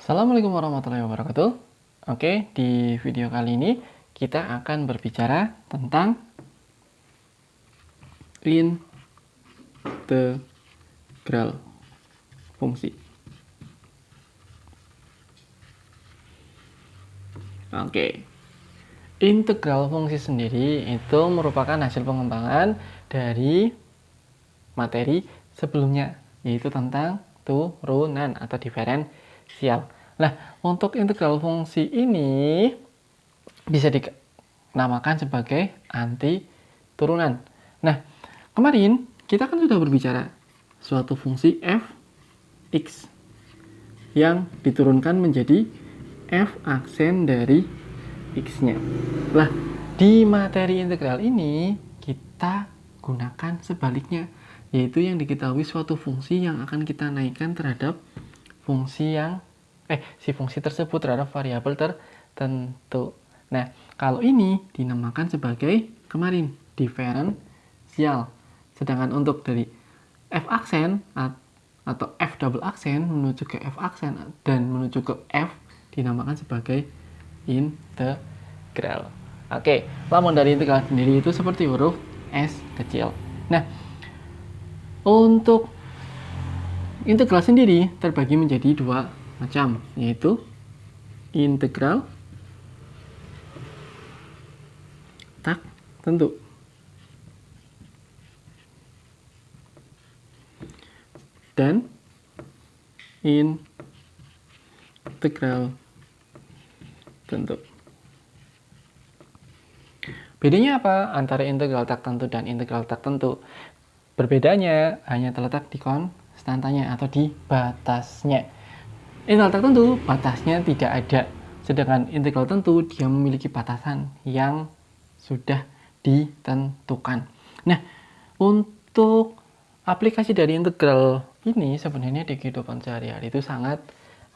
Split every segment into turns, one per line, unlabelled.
Assalamualaikum warahmatullahi wabarakatuh. Oke, di video kali ini kita akan berbicara tentang integral fungsi. Oke, integral fungsi sendiri itu merupakan hasil pengembangan dari materi sebelumnya, yaitu tentang turunan atau diferensial. Nah, untuk integral fungsi ini bisa dinamakan sebagai anti turunan. Nah, kemarin kita kan sudah berbicara suatu fungsi f(x) yang diturunkan menjadi f aksen dari x-nya. Nah, di materi integral ini kita gunakan sebaliknya, yaitu yang diketahui suatu fungsi yang akan kita naikkan terhadap fungsi yang si fungsi tersebut terhadap variabel tertentu. Nah, kalau ini dinamakan sebagai kemarin diferensial. Sedangkan untuk dari f aksen atau f double aksen menuju ke f aksen dan menuju ke f dinamakan sebagai integral. Oke, lambang dari integral sendiri itu seperti huruf S kecil. Nah, untuk integral sendiri terbagi menjadi dua macam, yaitu integral tak tentu dan integral tentu. Bedanya apa antara integral tak tentu dan integral tak tentu? Berbedanya hanya terletak di konstantanya atau di batasnya. Integral tak tentu batasnya tidak ada, sedangkan integral tentu dia memiliki batasan yang sudah ditentukan. Nah, untuk aplikasi dari integral ini sebenarnya di kehidupan sehari-hari itu sangat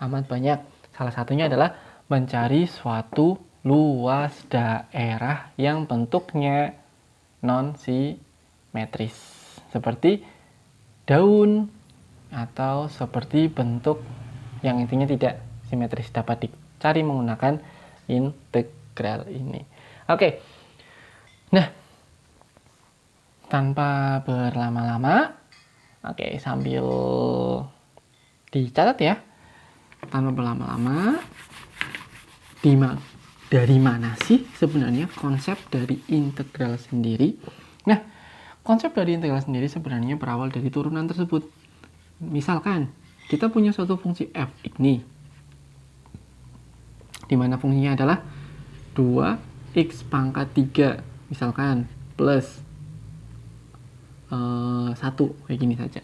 amat banyak. Salah satunya adalah mencari suatu luas daerah yang bentuknya non-simetris, seperti daun atau seperti bentuk yang intinya tidak simetris, dapat dicari menggunakan integral ini. Oke, nah tanpa berlama-lama, sambil dicatat ya, tanpa berlama-lama, dari mana sih sebenarnya konsep dari integral sendiri? Nah, konsep dari integral sendiri sebenarnya berawal dari turunan tersebut. Misalkan kita punya suatu fungsi f ini, di mana fungsinya adalah 2x pangkat 3, misalkan plus 1, kayak gini saja.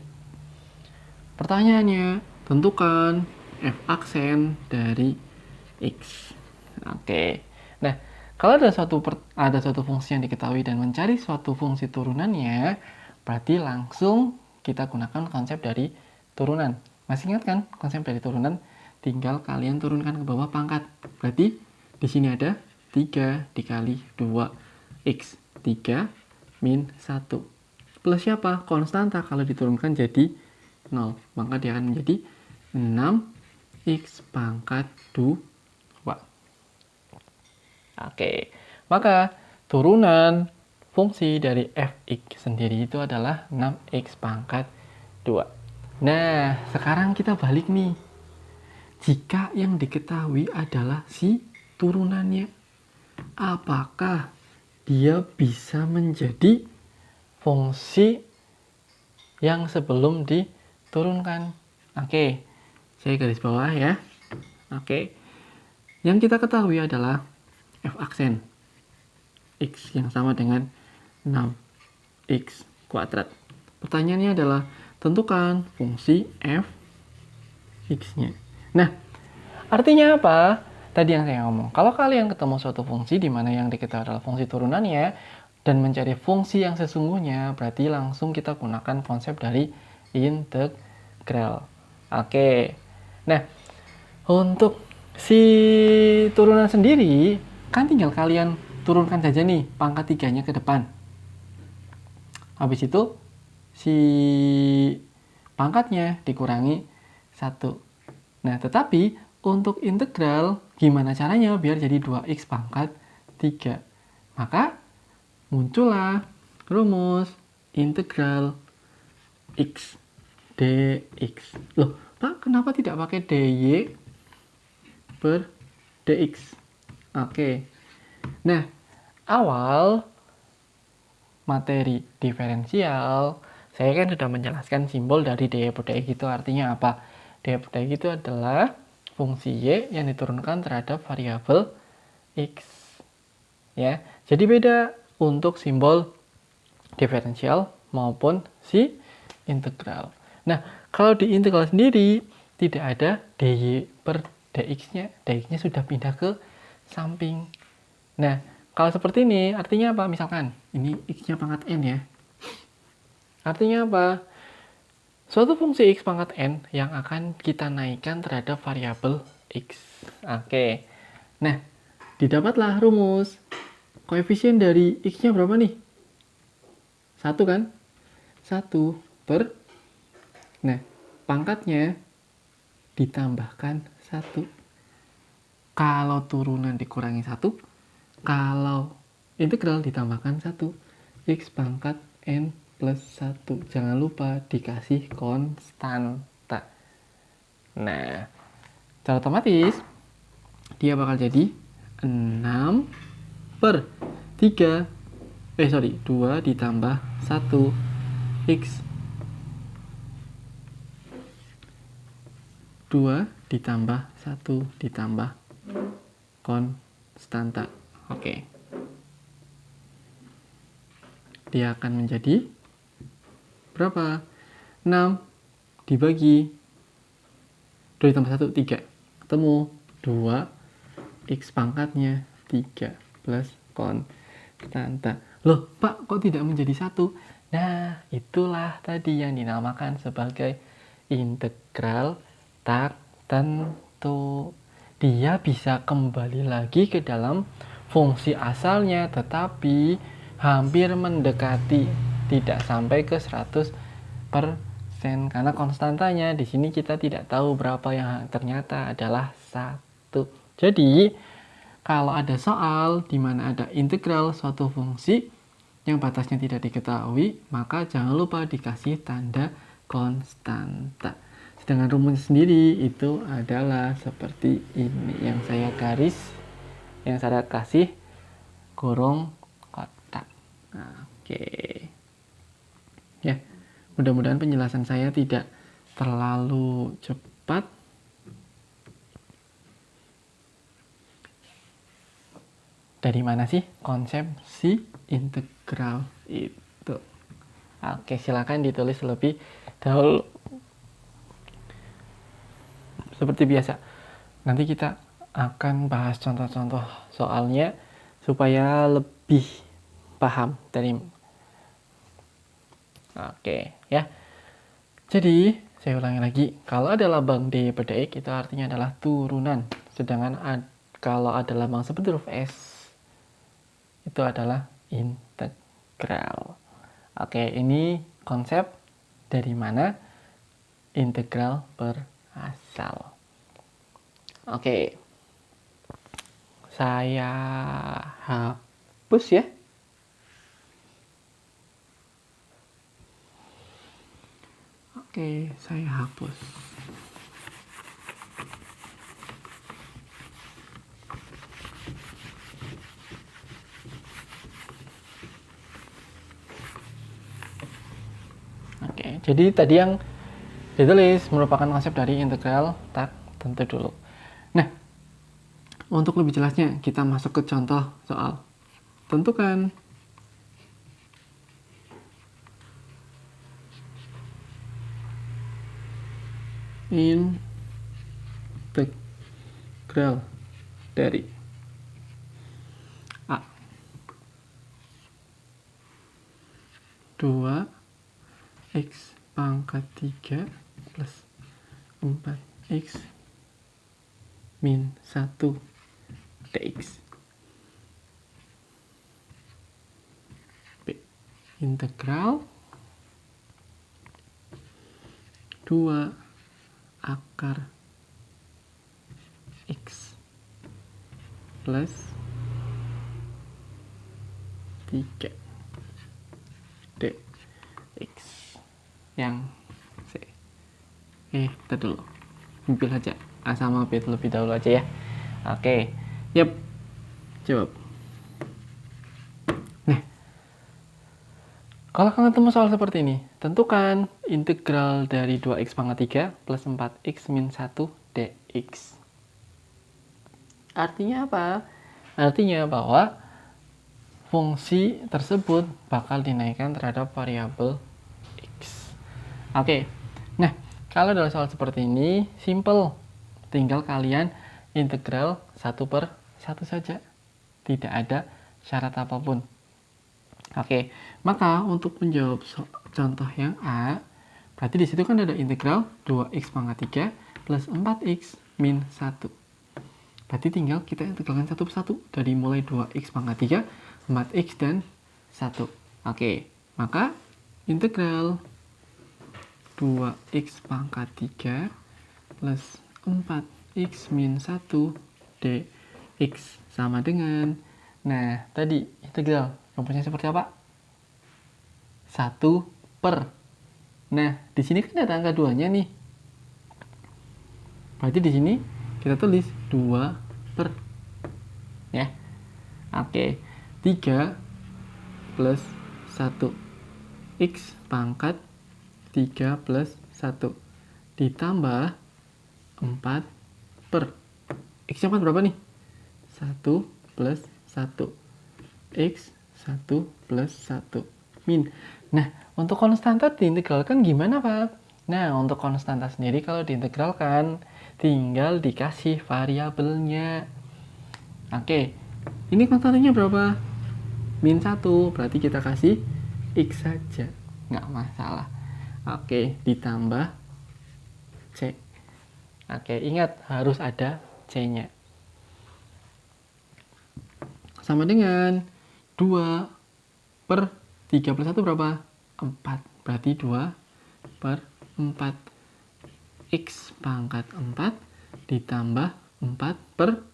Pertanyaannya, tentukan f aksen dari x. Oke. Nah, kalau ada suatu fungsi yang diketahui dan mencari suatu fungsi turunannya, berarti langsung kita gunakan konsep dari turunan. Masih ingat kan konsep dari turunan? Tinggal kalian turunkan ke bawah pangkat. Berarti di sini ada 3 dikali 2x. 3 min 1. Plus siapa? Konstanta. Kalau diturunkan jadi 0. Maka dia akan menjadi 6x pangkat 2. Oke. Maka turunan fungsi dari fx sendiri itu adalah 6x pangkat 2. Nah, sekarang kita balik nih. Jika yang diketahui adalah si turunannya, apakah dia bisa menjadi fungsi yang sebelum diturunkan? Oke, saya garis bawah ya. Oke, yang kita ketahui adalah f aksen x yang sama dengan 6x kuadrat. Pertanyaannya adalah tentukan fungsi f x-nya. Nah, artinya apa? Tadi yang saya ngomong, kalau kalian ketemu suatu fungsi di mana yang diketahui adalah fungsi turunannya dan mencari fungsi yang sesungguhnya, berarti langsung kita gunakan konsep dari integral. Oke. Nah, untuk si turunan sendiri kan tinggal kalian turunkan saja nih pangkat 3-nya ke depan. Habis itu si pangkatnya dikurangi 1. Nah, tetapi untuk integral, gimana caranya biar jadi 2x pangkat 3? Maka muncullah rumus integral x dx. Loh, Pak, kenapa tidak pakai dy per dx? Oke. Nah, awal materi diferensial, saya kan sudah menjelaskan simbol dari dy per dx itu artinya apa. Dy per dx itu adalah fungsi y yang diturunkan terhadap variabel x. Ya, jadi beda untuk simbol diferensial maupun si integral. Nah, kalau di integral sendiri tidak ada dy per dx-nya. Dx-nya sudah pindah ke samping. Nah, kalau seperti ini artinya apa? Misalkan ini x-nya pangkat n ya. Artinya apa? Suatu fungsi x pangkat n yang akan kita naikkan terhadap variabel x. Oke. Nah, didapatlah rumus. Koefisien dari x-nya berapa nih? 1 kan? 1 per, nah, pangkatnya ditambahkan 1. Kalau turunan dikurangi 1, kalau integral ditambahkan 1. X pangkat n plus 1. Jangan lupa dikasih konstanta. Nah, secara otomatis dia bakal jadi 6 per 3. 2 ditambah 1 x 2 ditambah 1 ditambah konstanta. Oke. Dia akan menjadi berapa? 6 dibagi 2 ditambah 1, 3. Ketemu 2 x pangkatnya 3 plus konstanta. Loh, Pak, kok tidak menjadi 1? Nah, itulah tadi yang dinamakan sebagai integral tak tentu. Dia bisa kembali lagi ke dalam fungsi asalnya, tetapi hampir mendekati, tidak sampai ke 100%, karena konstantanya di sini kita tidak tahu berapa yang ternyata adalah 1. Jadi, kalau ada soal di mana ada integral suatu fungsi yang batasnya tidak diketahui, maka jangan lupa dikasih tanda konstanta. Sedangkan rumus sendiri itu adalah seperti ini, yang saya garis, yang saya kasih kurung kotak. Oke. Ya, mudah-mudahan penjelasan saya tidak terlalu cepat. Dari mana sih konsep si integral itu? Oke, silakan ditulis lebih dahulu. Seperti biasa, nanti kita akan bahas contoh-contoh soalnya supaya lebih paham dari. Oke, ya. Jadi, saya ulangi lagi. Kalau ada lambang D per dx, itu artinya adalah turunan. Sedangkan kalau ada lambang seperti huruf S, itu adalah integral. Oke, ini konsep dari mana integral berasal. Oke, saya hapus ya. Oke, saya hapus. Oke, jadi tadi yang ditulis merupakan konsep dari integral tak tentu dulu. Nah, untuk lebih jelasnya kita masuk ke contoh soal. Tentukan integral dari A 2x pangkat 3 plus 4x min 1 dx. B. Integral 2 akar plus 3 dx yang C. Kita dulu ambil aja A sama B terlebih dahulu aja ya. Oke, yep, jawab. Nah, kalau kalian ketemu soal seperti ini, tentukan integral dari 2x pangkat 3 plus 4x min 1 dx. Artinya apa? Artinya bahwa fungsi tersebut bakal dinaikkan terhadap variabel x. Oke, nah kalau dalam soal seperti ini, simple. Tinggal kalian integral 1/1 saja. Tidak ada syarat apapun. Oke, maka untuk menjawab contoh yang A, berarti di situ kan ada integral 2x pangkat 3 plus 4x min 1. Berarti tinggal kita integralkan satu persatu dari mulai 2x pangkat 3, 4x, dan 1. Oke, maka integral 2x pangkat 3 plus 4x min 1 dx sama dengan, nah tadi integral rumusnya seperti apa? 1 per. Nah, di sini kan ada angka 2-nya nih. Berarti di sini kita tulis 2 per. Ya. Oke. 3 plus 1. X pangkat 3 plus 1. Ditambah 4 per. X-nya berapa nih? 1 plus 1. X 1 plus 1. Min. Nah, untuk konstanta diintegralkan gimana, Pak? Nah, untuk konstanta sendiri kalau diintegralkan, tinggal dikasih variabelnya. Oke, ini konstantanya berapa? Min 1, berarti kita kasih X saja. Nggak masalah. Oke, ditambah C. Oke, ingat harus ada C-nya. Sama dengan 2 per 3 plus 1 berapa? 4. Berarti 2 per 4. X pangkat 4 ditambah 4 per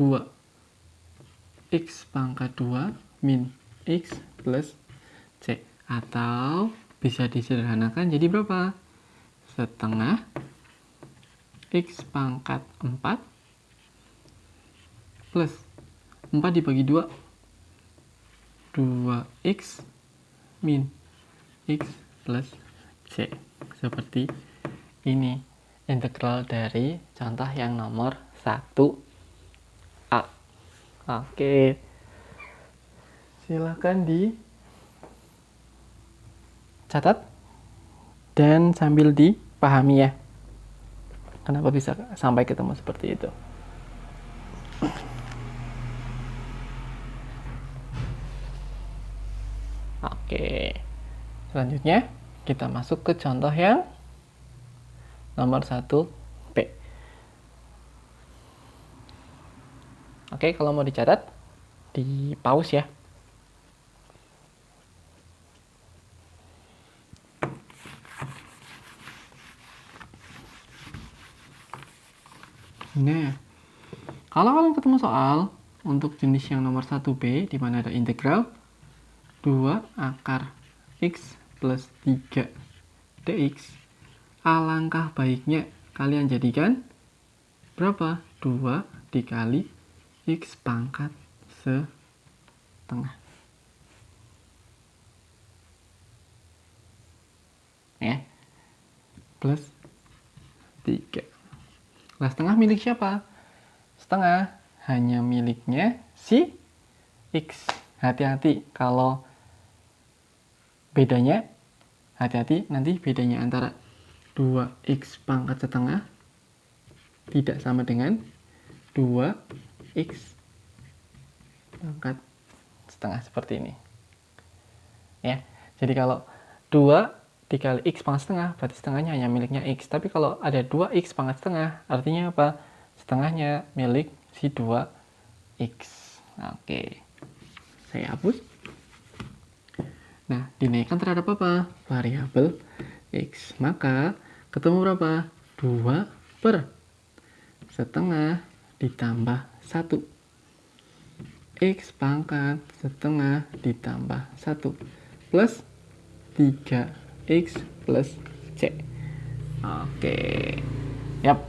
2. X pangkat 2 min X plus C. Atau bisa disederhanakan jadi berapa? Setengah X pangkat 4 plus 4 dibagi 2, 2x min x plus c. Seperti ini integral dari contoh yang nomor 1A. Oke, silakan dicatat dan sambil dipahami ya, kenapa bisa sampai ketemu seperti itu. Oke, selanjutnya kita masuk ke contoh yang nomor 1B. Oke, kalau mau dicatat, di pause ya. Nah, kalau kalian ketemu soal untuk jenis yang nomor 1B, di mana ada integral 2 akar X plus 3 dx, alangkah baiknya kalian jadikan berapa? 2 dikali X pangkat setengah. Ya, plus 3. Nah, setengah milik siapa? Setengah hanya miliknya si X. Hati-hati kalau bedanya, hati-hati nanti bedanya antara 2x pangkat setengah tidak sama dengan 2x pangkat setengah seperti ini. Ya, jadi kalau 2 dikali x pangkat setengah, berarti setengahnya hanya miliknya x. Tapi kalau ada 2x pangkat setengah, artinya apa? Setengahnya milik si 2x. Oke, saya hapus. Nah, dinaikkan terhadap apa? Variabel X. Maka, ketemu berapa? 2 per setengah ditambah 1. X pangkat setengah ditambah 1 plus 3X plus C. Oke. Yap.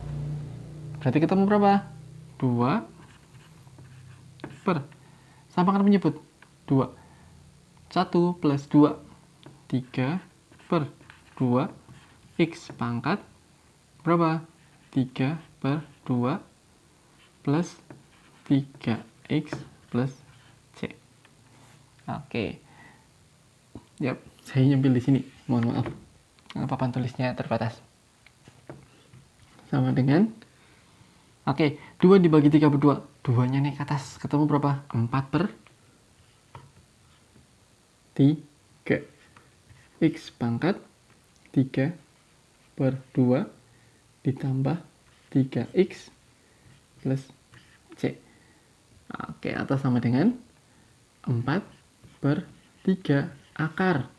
Berarti ketemu berapa? 2 per. Sama kan menyebut 2. 1 plus 2. 3 per 2. X pangkat berapa? 3 per 2 plus 3X plus C. Oke. Yap, saya nyempil di sini. Mohon maaf. Papan tulisnya terbatas. Sama dengan oke, 2 dibagi 3 per 2. 2-nya naik ke atas. Ketemu berapa? 4 per 3. X pangkat 3 per 2 ditambah 3X plus C. Oke, atau sama dengan 4 per 3 akar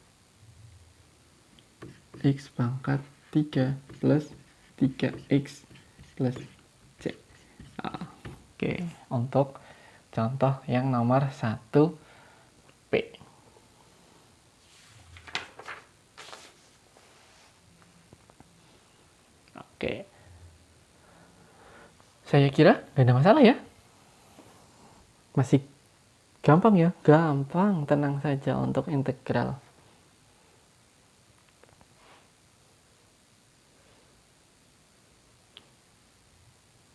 X pangkat 3 plus 3X plus C. Oke, untuk contoh yang nomor 1B. Oke. Saya kira nggak ada masalah ya. Masih gampang ya? Gampang, tenang saja untuk integral.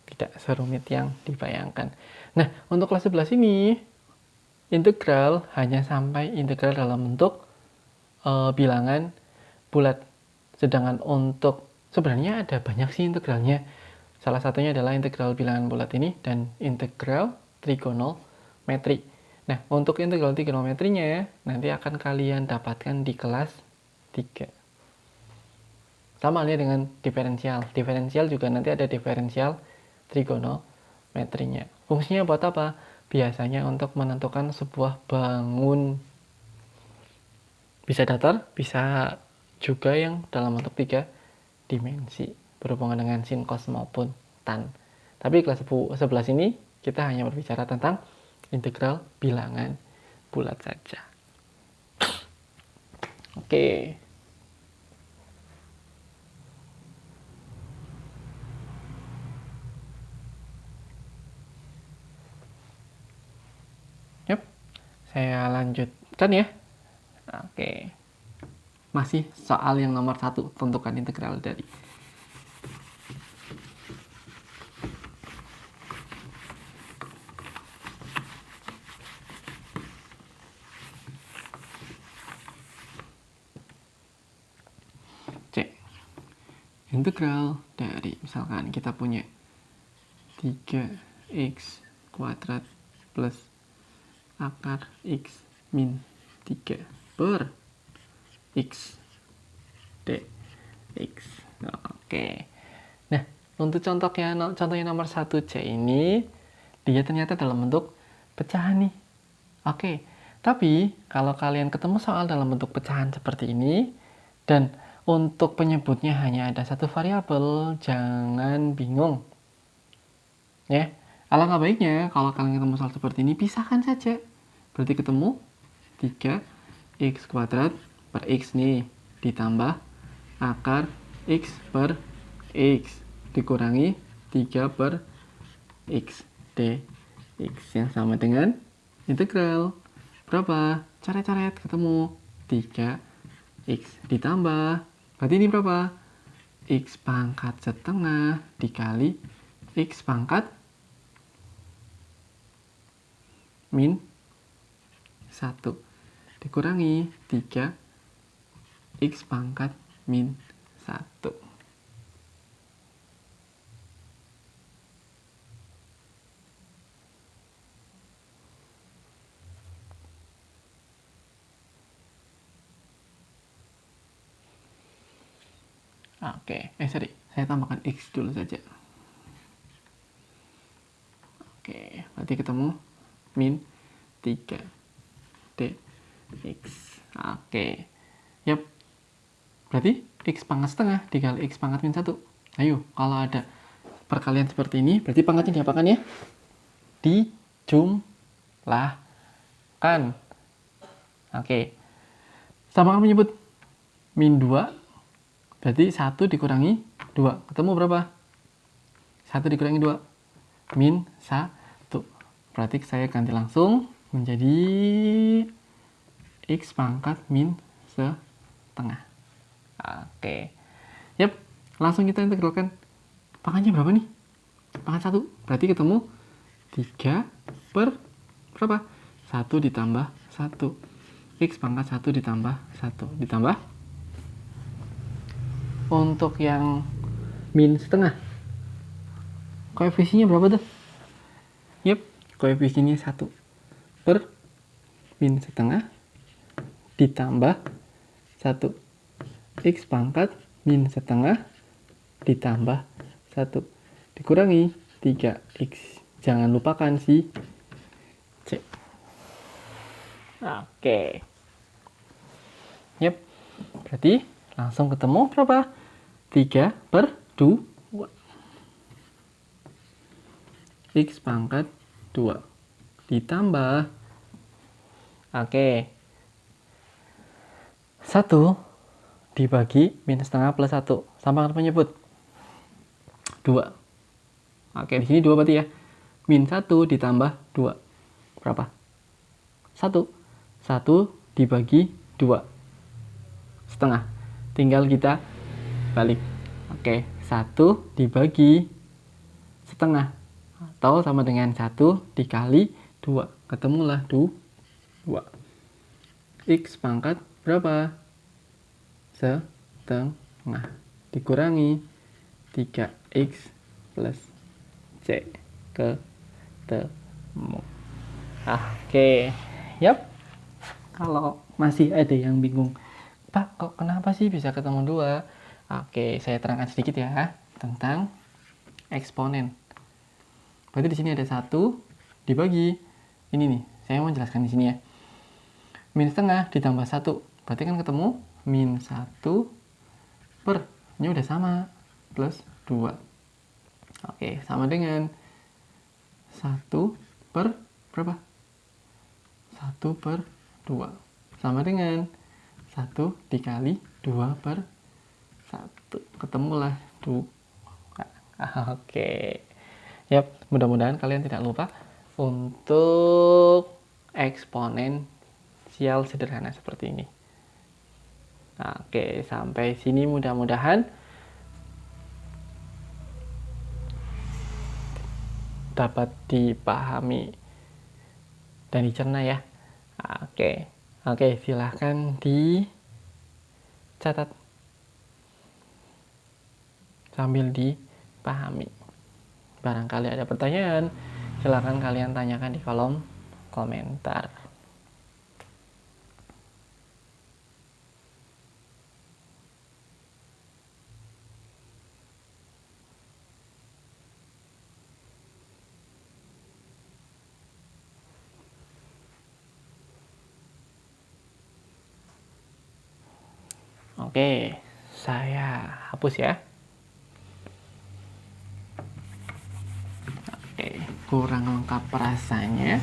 Tidak serumit yang dibayangkan. Nah, untuk kelas 11 ini, integral hanya sampai integral dalam bentuk bilangan bulat. Sedangkan untuk, sebenarnya ada banyak sih integralnya. Salah satunya adalah integral bilangan bulat ini dan integral trigonometri. Nah, untuk integral trigonometrinya nanti akan kalian dapatkan di kelas 3. Sama halnya dengan diferensial. Diferensial juga nanti ada diferensial trigonometrinya. Fungsinya buat apa? Biasanya untuk menentukan sebuah bangun. Bisa datar, bisa juga yang dalam bentuk 3 dimensi. Berhubungan dengan sin, cos, maupun tan. Tapi kelas 11 ini kita hanya berbicara tentang integral bilangan bulat saja. Oke. Yap, saya lanjutkan ya. Oke. Masih soal yang nomor 1, tentukan integral dari C. Integral dari, misalkan kita punya 3x kuadrat plus akar x min 3 per x dx. Oke. Nah, untuk contohnya nomor 1C ini, dia ternyata dalam bentuk pecahan nih. Oke, tapi kalau kalian ketemu soal dalam bentuk pecahan seperti ini, dan untuk penyebutnya hanya ada satu variabel, jangan bingung. Ya, alangkah baiknya kalau kalian ketemu soal seperti ini, pisahkan saja. Berarti ketemu 3x kuadrat per x nih, ditambah akar x per x, dikurangi 3 per x dx, yang sama dengan integral berapa? Coret-coret, ketemu 3x ditambah, berarti ini berapa? X pangkat setengah dikali x pangkat min 1 dikurangi 3x pangkat min 1. Oke, sorry, saya tambahkan x dulu saja. Oke, berarti ketemu min 3 dx. Oke, yap, berarti x pangkat setengah dikali x pangkat min 1. Ayo, kalau ada perkalian seperti ini, berarti pangkatnya diapakan ya? Dijumlahkan. Oke. Sama kan menyebut min 2, berarti 1 dikurangi 2. Ketemu berapa? 1 dikurangi 2. Min 1. Berarti saya ganti langsung menjadi X pangkat min setengah. Oke. Yap, langsung kita integralkan. Pangkatnya berapa nih? Pangkat 1. Berarti ketemu 3 per berapa? 1 ditambah 1. X pangkat 1 ditambah 1. Ditambah. Untuk yang min setengah, koefisiennya berapa tuh? Yap, koefisiennya 1 per min setengah ditambah 1. X pangkat min setengah ditambah 1 dikurangi 3X. Jangan lupakan si C. Oke. Yap, berarti langsung ketemu berapa? 3 per 2. X pangkat 2 ditambah, oke, 1 dibagi min setengah plus 1 sama kan menyebut 2. Oke, di sini 2 berarti ya. Min 1 ditambah 2 berapa? 1. 1 dibagi 2 setengah, tinggal kita balik. Oke, 1 dibagi setengah atau sama dengan 1 dikali 2, ketemulah 2. X pangkat berapa? Setengah dikurangi 3X plus C, ketemu. Oke, yap. Kalau masih ada yang bingung, Pak, kok kenapa sih bisa ketemu 2? Oke, saya terangkan sedikit ya tentang eksponen. Berarti di sini ada 1 dibagi ini nih. Saya mau jelaskan di sini ya. Min setengah ditambah 1. Berarti kan ketemu min 1 per, ini udah sama, plus 2. Oke, sama dengan 1 per berapa? 1 per 2. Sama dengan 1 dikali 2 per 1. Ketemulah 2. Oke. Yap, mudah-mudahan kalian tidak lupa untuk eksponensial sederhana seperti ini. Oke, sampai sini mudah-mudahan dapat dipahami dan dicerna ya. Oke, silahkan dicatat sambil dipahami. Barangkali ada pertanyaan, silahkan kalian tanyakan di kolom komentar. Oke, saya hapus ya. Oke, kurang lengkap rasanya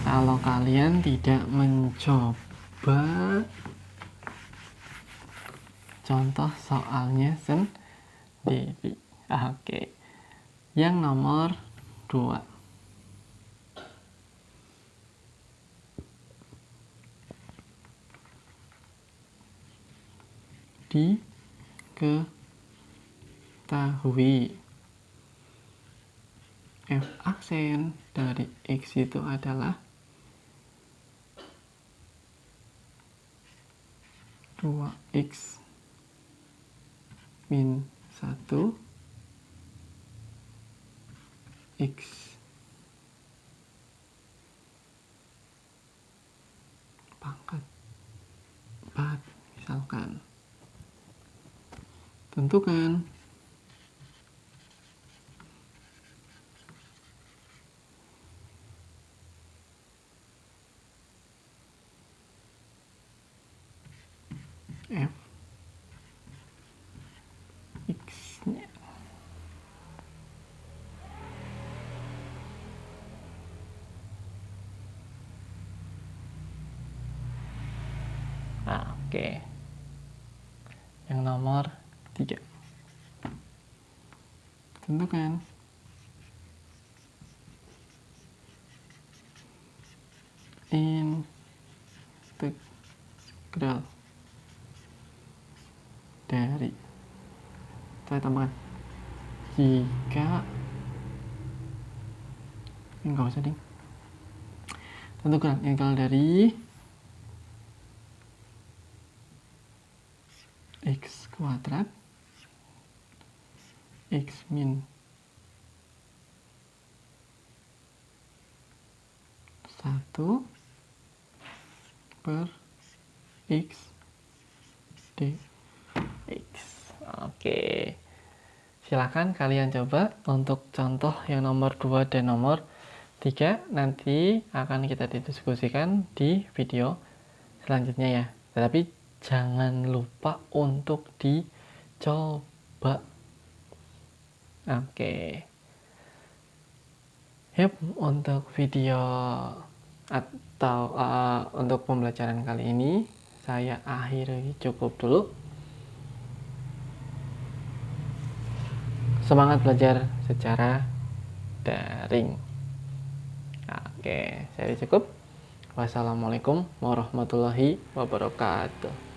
kalau kalian tidak mencoba contoh soalnya sendiri. Oke, yang nomor 2. Diketahui F aksen dari X itu adalah 2X min 1 X pangkat 4 misalkan. Tentukan F X-nya. Oke. Yang nomor 3. Tentukan. Integral dari, saya tambahkan, jika, enggak usah ding, tentukan integral dari x kuadrat x min 1 per x dx. Oke, silakan kalian coba untuk contoh yang nomor 2 dan nomor 3 nanti akan kita diskusikan di video selanjutnya ya. Tetapi jangan lupa untuk dicoba. Oke. Yap, untuk video atau untuk pembelajaran kali ini saya akhiri cukup dulu. Semangat belajar secara daring. Oke, saya cukup. Wassalamualaikum warahmatullahi wabarakatuh.